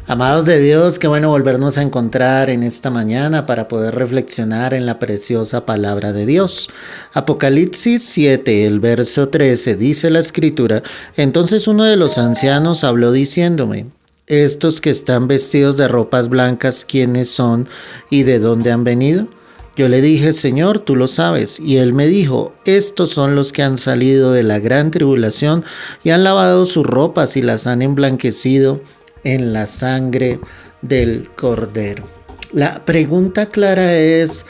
Amados de Dios, qué bueno volvernos a encontrar en esta mañana para poder reflexionar en la preciosa palabra de Dios. Apocalipsis 7, el verso 13, dice la escritura: entonces uno de los ancianos habló diciéndome: estos que están vestidos de ropas blancas, ¿quiénes son y de dónde han venido? Yo le dije: Señor, tú lo sabes. Y él me dijo: estos son los que han salido de la gran tribulación y han lavado sus ropas y las han emblanquecido en la sangre del Cordero. La pregunta clara es: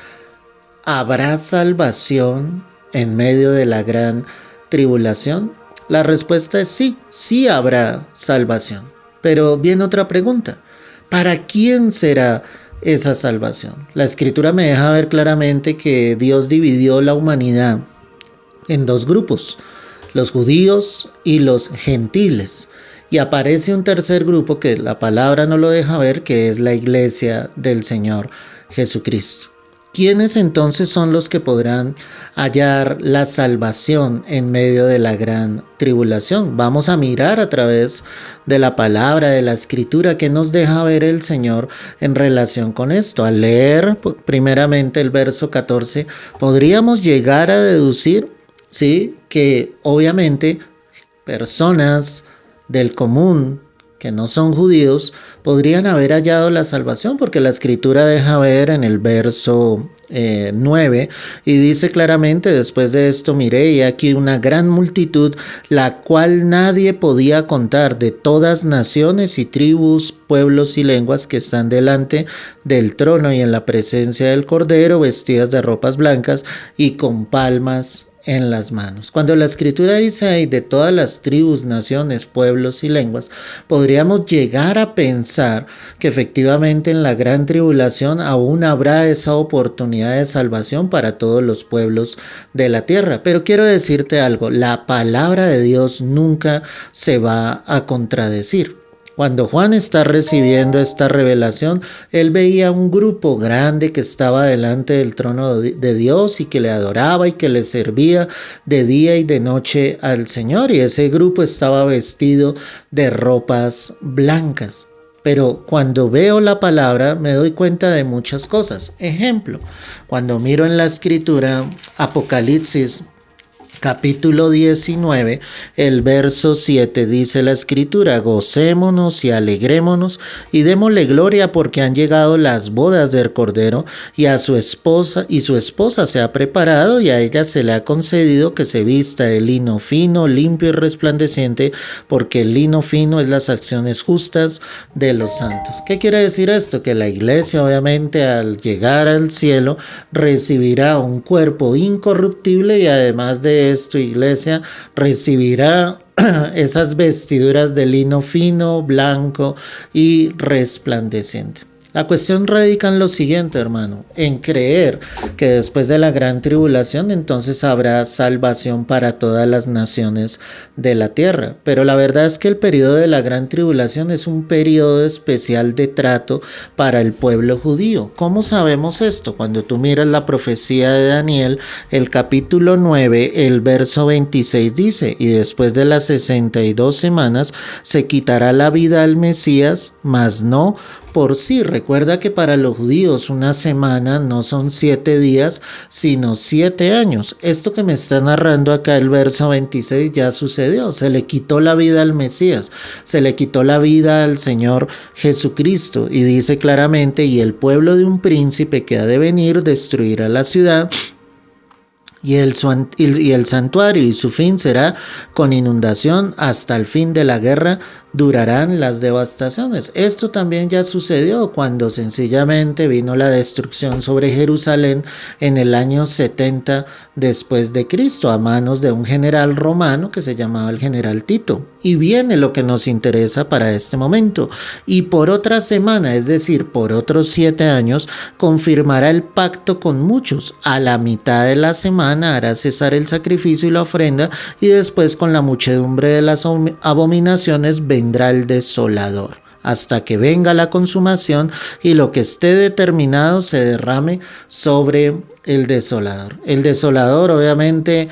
¿habrá salvación en medio de la gran tribulación? La respuesta es sí, sí habrá salvación. Pero viene otra pregunta: ¿para quién será esa salvación? La escritura me deja ver claramente que Dios dividió la humanidad en dos grupos: los judíos y los gentiles. Y aparece un tercer grupo que la palabra no lo deja ver, que es la iglesia del Señor Jesucristo. ¿Quiénes entonces son los que podrán hallar la salvación en medio de la gran tribulación? Vamos a mirar a través de la palabra, de la escritura, que nos deja ver el Señor en relación con esto. Al leer primeramente el verso 14, podríamos llegar a deducir, ¿sí?, que obviamente personas del común que no son judíos podrían haber hallado la salvación, porque la escritura deja ver en el verso 9 y dice claramente: después de esto miré y aquí una gran multitud, la cual nadie podía contar, de todas naciones y tribus, pueblos y lenguas, que están delante del trono y en la presencia del Cordero, vestidas de ropas blancas y con palmas en las manos. Cuando la escritura dice ahí de todas las tribus, naciones, pueblos y lenguas, podríamos llegar a pensar que efectivamente en la gran tribulación aún habrá esa oportunidad de salvación para todos los pueblos de la tierra. Pero quiero decirte algo: la palabra de Dios nunca se va a contradecir. Cuando Juan está recibiendo esta revelación, él veía un grupo grande que estaba delante del trono de Dios y que le adoraba y que le servía de día y de noche al Señor. Y ese grupo estaba vestido de ropas blancas. Pero cuando veo la palabra me doy cuenta de muchas cosas. Ejemplo, cuando miro en la escritura Apocalipsis capítulo 19, el verso 7, dice la escritura: gocémonos y alegrémonos y démosle gloria, porque han llegado las bodas del Cordero, y a su esposa, y su esposa se ha preparado, y a ella se le ha concedido que se vista de lino fino, limpio y resplandeciente, porque el lino fino es las acciones justas de los santos. ¿Qué quiere decir esto? Que la iglesia, obviamente, al llegar al cielo, recibirá un cuerpo incorruptible, y además de esto, iglesia, recibirá esas vestiduras de lino fino, blanco y resplandeciente. La cuestión radica en lo siguiente, hermano: en creer que después de la gran tribulación entonces habrá salvación para todas las naciones de la tierra. Pero la verdad es que el periodo de la gran tribulación es un periodo especial de trato para el pueblo judío. ¿Cómo sabemos esto? Cuando tú miras la profecía de Daniel, el capítulo 9, el verso 26 dice: y después de las 62 semanas se quitará la vida al Mesías, mas no por sí. Recuerda que para los judíos una semana no son 7 días, sino 7 años. Esto que me está narrando acá el verso 26 ya sucedió. Se le quitó la vida al Mesías, se le quitó la vida al Señor Jesucristo, y dice claramente: y el pueblo de un príncipe que ha de venir destruirá la ciudad y el santuario, y su fin será con inundación. Hasta el fin de la guerra durarán las devastaciones. Esto también ya sucedió cuando sencillamente vino la destrucción sobre Jerusalén en el año 70 después de Cristo, a manos de un general romano que se llamaba el general Tito. Y viene lo que nos interesa para este momento: y por otra semana, es decir, por otros 7 años, confirmará el pacto con muchos. A la mitad de la semana hará cesar el sacrificio y la ofrenda, y después, con la muchedumbre de las abominaciones, vendrá el desolador, hasta que venga la consumación y lo que esté determinado se derrame sobre El desolador. El desolador obviamente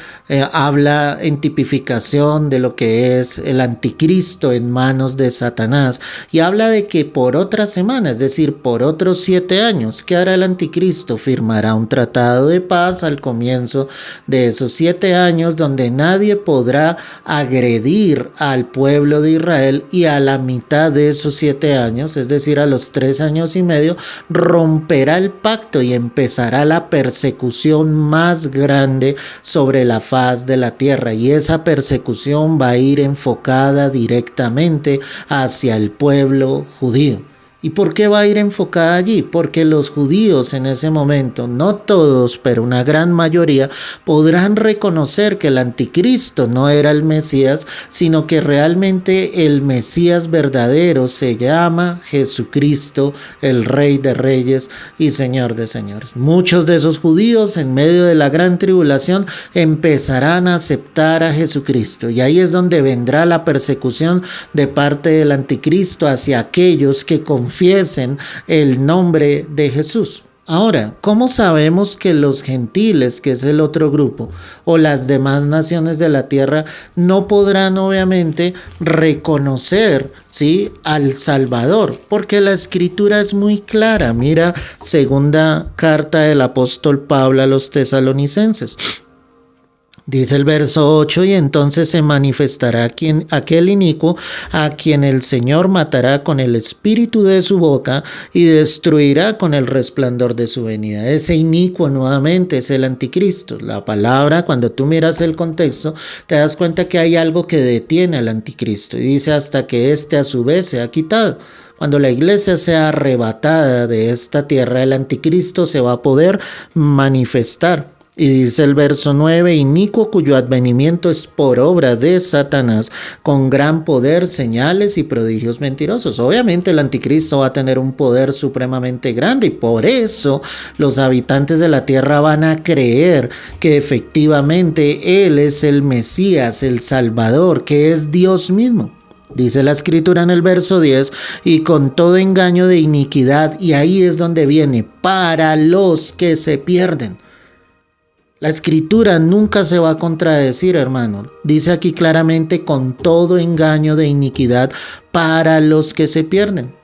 habla en tipificación de lo que es el anticristo en manos de Satanás y habla de que por otra semana, es decir, por otros 7 años, ¿qué hará el anticristo? Firmará un tratado de paz al comienzo de esos 7 años donde nadie podrá agredir al pueblo de Israel y a la mitad de esos 7 años, es decir, a los 3 años y medio, romperá el pacto y empezará la persecución más grande sobre la faz de la tierra, y esa persecución va a ir enfocada directamente hacia el pueblo judío. ¿Y por qué va a ir enfocada allí? Porque los judíos en ese momento, no todos, pero una gran mayoría, podrán reconocer que el anticristo no era el Mesías, sino que realmente el Mesías verdadero se llama Jesucristo, el Rey de Reyes y Señor de Señores. Muchos de esos judíos en medio de la gran tribulación empezarán a aceptar a Jesucristo, y ahí es donde vendrá la persecución de parte del anticristo hacia aquellos que confiesen el nombre de Jesús. Ahora, ¿cómo sabemos que los gentiles, que es el otro grupo, o las demás naciones de la tierra, no podrán obviamente reconocer, ¿sí?, al Salvador? Porque la escritura es muy clara. Mira, segunda carta del apóstol Pablo a los tesalonicenses. Dice el verso 8: y entonces se manifestará aquel inicuo a quien el Señor matará con el espíritu de su boca y destruirá con el resplandor de su venida. Ese inicuo nuevamente es el anticristo. La palabra, cuando tú miras el contexto, te das cuenta que hay algo que detiene al anticristo, y dice hasta que éste a su vez sea quitado. Cuando la iglesia sea arrebatada de esta tierra, el anticristo se va a poder manifestar. Y dice el verso 9: inicuo cuyo advenimiento es por obra de Satanás, con gran poder, señales y prodigios mentirosos. Obviamente el anticristo va a tener un poder supremamente grande, y por eso los habitantes de la tierra van a creer que efectivamente él es el Mesías, el Salvador, que es Dios mismo. Dice la escritura en el verso 10: y con todo engaño de iniquidad, y ahí es donde viene, para los que se pierden. La escritura nunca se va a contradecir, hermano. Dice aquí claramente, con todo engaño de iniquidad para los que se pierden,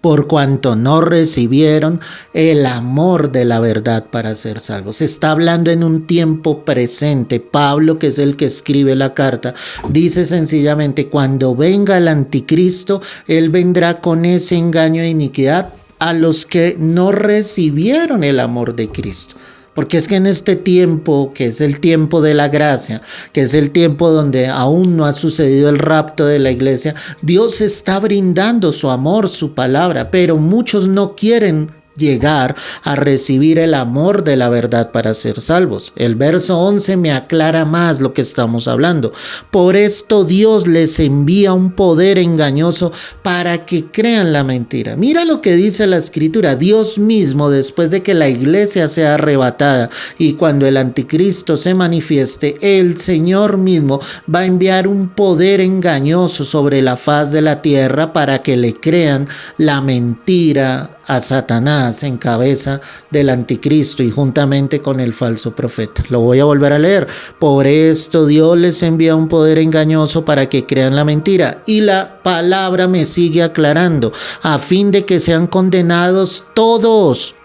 por cuanto no recibieron el amor de la verdad para ser salvos. Se está hablando en un tiempo presente. Pablo, que es el que escribe la carta, dice sencillamente, cuando venga el anticristo, él vendrá con ese engaño de iniquidad a los que no recibieron el amor de Cristo. Porque es que en este tiempo, que es el tiempo de la gracia, que es el tiempo donde aún no ha sucedido el rapto de la iglesia, Dios está brindando su amor, su palabra, pero muchos no quieren llegar a recibir el amor de la verdad para ser salvos. El verso 11 me aclara más lo que estamos hablando. Por esto Dios les envía un poder engañoso para que crean la mentira. Mira lo que dice la escritura. Dios mismo, después de que la iglesia sea arrebatada y cuando el anticristo se manifieste, el Señor mismo va a enviar un poder engañoso sobre la faz de la tierra para que le crean la mentira a Satanás en cabeza del anticristo y juntamente con el falso profeta. Lo voy a volver a leer. Por esto Dios les envía un poder engañoso para que crean la mentira. Y la palabra me sigue aclarando, a fin de que sean condenados todos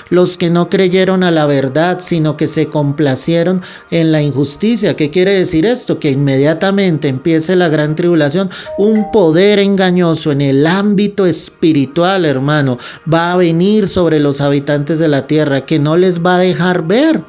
los que no creyeron a la verdad, sino que se complacieron en la injusticia. ¿Qué quiere decir esto? Que inmediatamente empiece la gran tribulación, un poder engañoso en el ámbito espiritual, hermano, va a venir sobre los habitantes de la tierra, que no les va a dejar ver.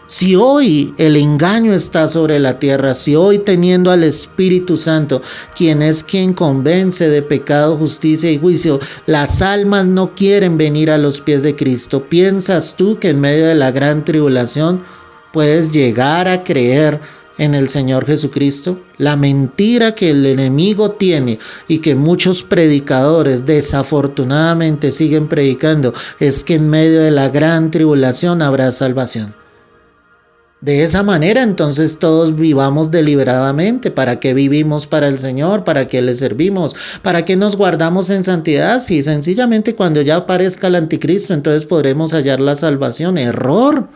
Si hoy el engaño está sobre la tierra, si hoy teniendo al Espíritu Santo, quien es quien convence de pecado, justicia y juicio, las almas no quieren venir a los pies de Cristo, ¿piensas tú que en medio de la gran tribulación puedes llegar a creer en el Señor Jesucristo? La mentira que el enemigo tiene y que muchos predicadores desafortunadamente siguen predicando es que en medio de la gran tribulación habrá salvación. De esa manera, entonces todos vivamos deliberadamente. ¿Para qué vivimos para el Señor? ¿Para qué le servimos? ¿Para qué nos guardamos en santidad? Si sencillamente cuando ya aparezca el anticristo, entonces podremos hallar la salvación. Error.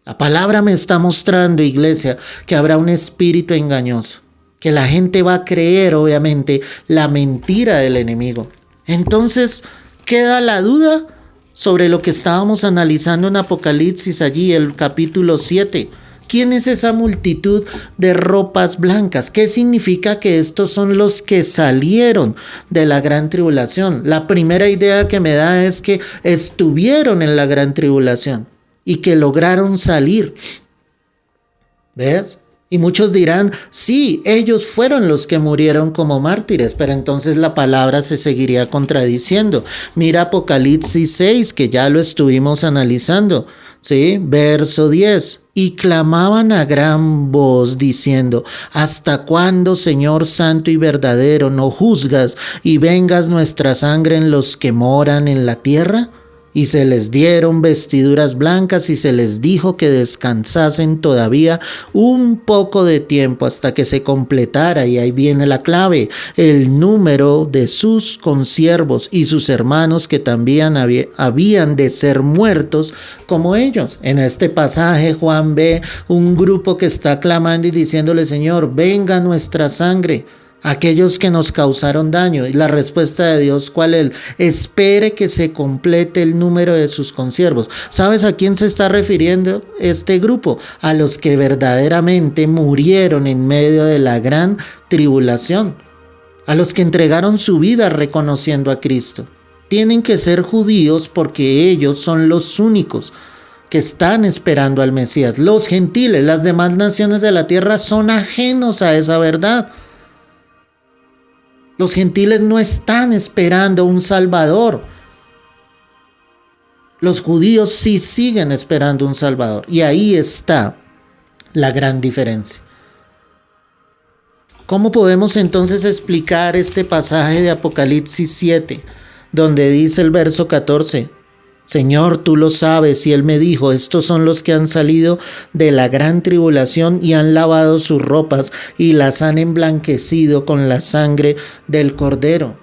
La palabra me está mostrando, iglesia, que habrá un espíritu engañoso, que la gente va a creer, obviamente, la mentira del enemigo. Entonces, queda la duda sobre lo que estábamos analizando en Apocalipsis allí, el capítulo 7. ¿Quién es esa multitud de ropas blancas? ¿Qué significa que estos son los que salieron de la gran tribulación? La primera idea que me da es que estuvieron en la gran tribulación y que lograron salir. ¿Ves? Y muchos dirán, sí, ellos fueron los que murieron como mártires, pero entonces la palabra se seguiría contradiciendo. Mira Apocalipsis 6, que ya lo estuvimos analizando, ¿sí? Verso 10. Y clamaban a gran voz diciendo, ¿hasta cuándo, Señor santo y verdadero, no juzgas y vengas nuestra sangre en los que moran en la tierra? Y se les dieron vestiduras blancas y se les dijo que descansasen todavía un poco de tiempo hasta que se completara, y ahí viene la clave, el número de sus consiervos y sus hermanos que también habían de ser muertos como ellos. En este pasaje Juan ve un grupo que está clamando y diciéndole, Señor, venga nuestra sangre. Aquellos que nos causaron daño. Y la respuesta de Dios, ¿cuál es? Espere que se complete el número de sus consiervos. ¿Sabes a quién se está refiriendo este grupo? A los que verdaderamente murieron en medio de la gran tribulación. A los que entregaron su vida reconociendo a Cristo. Tienen que ser judíos porque ellos son los únicos que están esperando al Mesías. Los gentiles, las demás naciones de la tierra son ajenos a esa verdad. Los gentiles no están esperando un Salvador. Los judíos sí siguen esperando un Salvador. Y ahí está la gran diferencia. ¿Cómo podemos entonces explicar este pasaje de Apocalipsis 7, donde dice el verso 14? Señor, tú lo sabes, y él me dijo, estos son los que han salido de la gran tribulación y han lavado sus ropas y las han emblanquecido con la sangre del Cordero.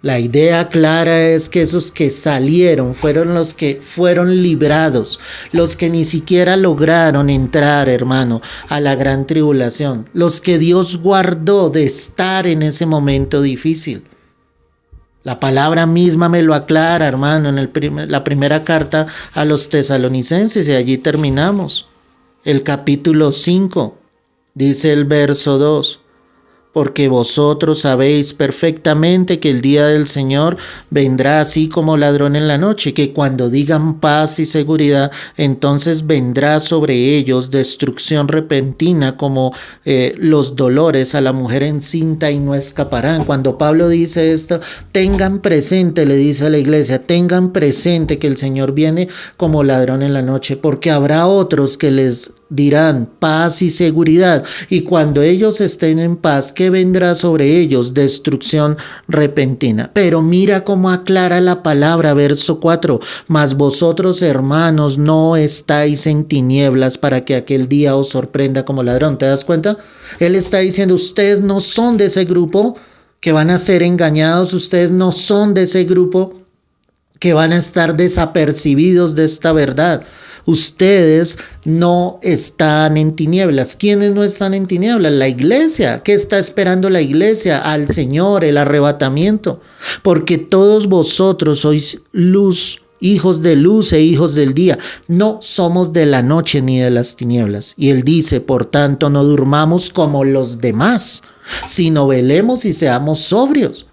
La idea clara es que esos que salieron fueron los que fueron librados, los que ni siquiera lograron entrar, hermano, a la gran tribulación, los que Dios guardó de estar en ese momento difícil. La palabra misma me lo aclara, hermano, en la primera carta a los tesalonicenses, y allí terminamos. El capítulo 5, dice el verso 2. Porque vosotros sabéis perfectamente que el día del Señor vendrá así como ladrón en la noche, que cuando digan paz y seguridad, entonces vendrá sobre ellos destrucción repentina como los dolores a la mujer encinta y no escaparán. Cuando Pablo dice esto, tengan presente, le dice a la iglesia, tengan presente que el Señor viene como ladrón en la noche, porque habrá otros que les dirán paz y seguridad, y cuando ellos estén en paz, ¿qué vendrá sobre ellos? Destrucción repentina. Pero mira cómo aclara la palabra, verso 4, mas vosotros, hermanos, no estáis en tinieblas para que aquel día os sorprenda como ladrón. ¿Te das cuenta? Él está diciendo, ustedes no son de ese grupo que van a ser engañados, ustedes no son de ese grupo que van a estar desapercibidos de esta verdad. Ustedes no están en tinieblas. ¿Quiénes no están en tinieblas? La iglesia. ¿Qué está esperando la iglesia? Al Señor, el arrebatamiento. Porque todos vosotros sois luz, hijos de luz e hijos del día. No somos de la noche ni de las tinieblas. Y él dice, por tanto, no durmamos como los demás, sino velemos y seamos sobrios.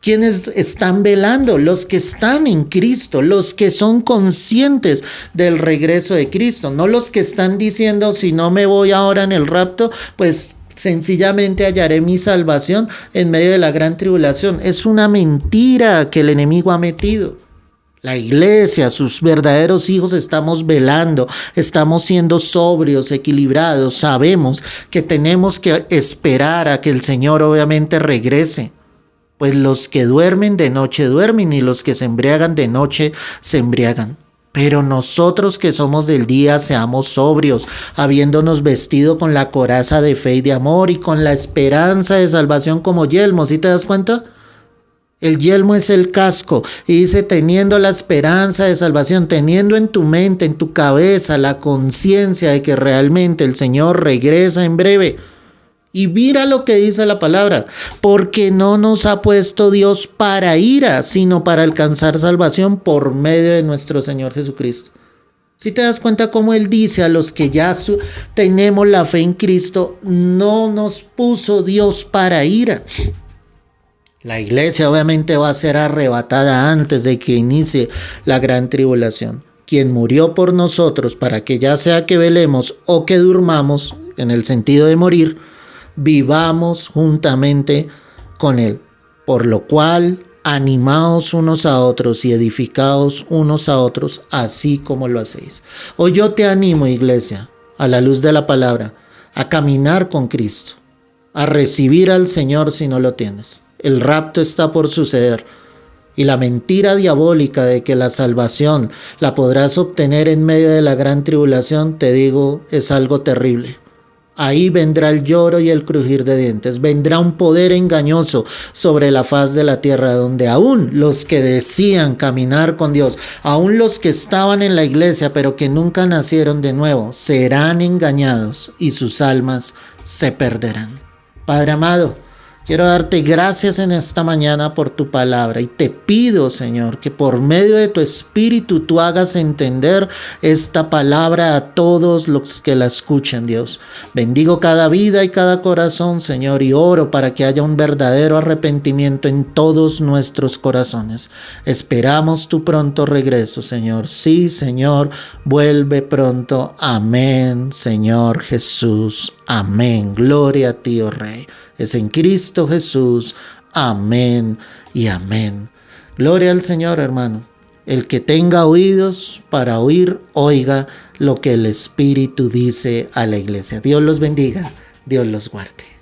¿Quiénes están velando? Los que están en Cristo, los que son conscientes del regreso de Cristo, no los que están diciendo, si no me voy ahora en el rapto, pues sencillamente hallaré mi salvación en medio de la gran tribulación. Es una mentira que el enemigo ha metido. La iglesia, sus verdaderos hijos, estamos velando, estamos siendo sobrios, equilibrados, sabemos que tenemos que esperar a que el Señor obviamente regrese. Pues los que duermen de noche duermen y los que se embriagan de noche se embriagan. Pero nosotros que somos del día, seamos sobrios, habiéndonos vestido con la coraza de fe y de amor y con la esperanza de salvación como yelmo. ¿Sí te das cuenta? El yelmo es el casco y dice teniendo la esperanza de salvación, teniendo en tu mente, en tu cabeza la conciencia de que realmente el Señor regresa en breve. Y mira lo que dice la palabra, porque no nos ha puesto Dios para ira, sino para alcanzar salvación por medio de nuestro Señor Jesucristo. Si te das cuenta cómo Él dice a los que ya tenemos la fe en Cristo, no nos puso Dios para ira. La iglesia obviamente va a ser arrebatada antes de que inicie la gran tribulación. Quien murió por nosotros para que ya sea que velemos o que durmamos, en el sentido de morir, vivamos juntamente con Él. Por lo cual, animaos unos a otros y edificaos unos a otros, así como lo hacéis. Hoy yo te animo, iglesia, a la luz de la palabra, a caminar con Cristo, a recibir al Señor si no lo tienes. El rapto está por suceder. Y la mentira diabólica de que la salvación la podrás obtener en medio de la gran tribulación, te digo, es algo terrible. Ahí vendrá el lloro y el crujir de dientes. Vendrá un poder engañoso sobre la faz de la tierra, donde aún los que decían caminar con Dios, aún los que estaban en la iglesia pero que nunca nacieron de nuevo, serán engañados y sus almas se perderán. Padre amado, quiero darte gracias en esta mañana por tu palabra y te pido, Señor, que por medio de tu Espíritu tú hagas entender esta palabra a todos los que la escuchen, Dios. Bendigo cada vida y cada corazón, Señor, y oro para que haya un verdadero arrepentimiento en todos nuestros corazones. Esperamos tu pronto regreso, Señor. Sí, Señor, vuelve pronto. Amén, Señor Jesús. Amén. Gloria a ti, oh Rey. Es en Cristo Jesús. Amén y amén. Gloria al Señor, hermano. El que tenga oídos para oír, oiga lo que el Espíritu dice a la iglesia. Dios los bendiga. Dios los guarde.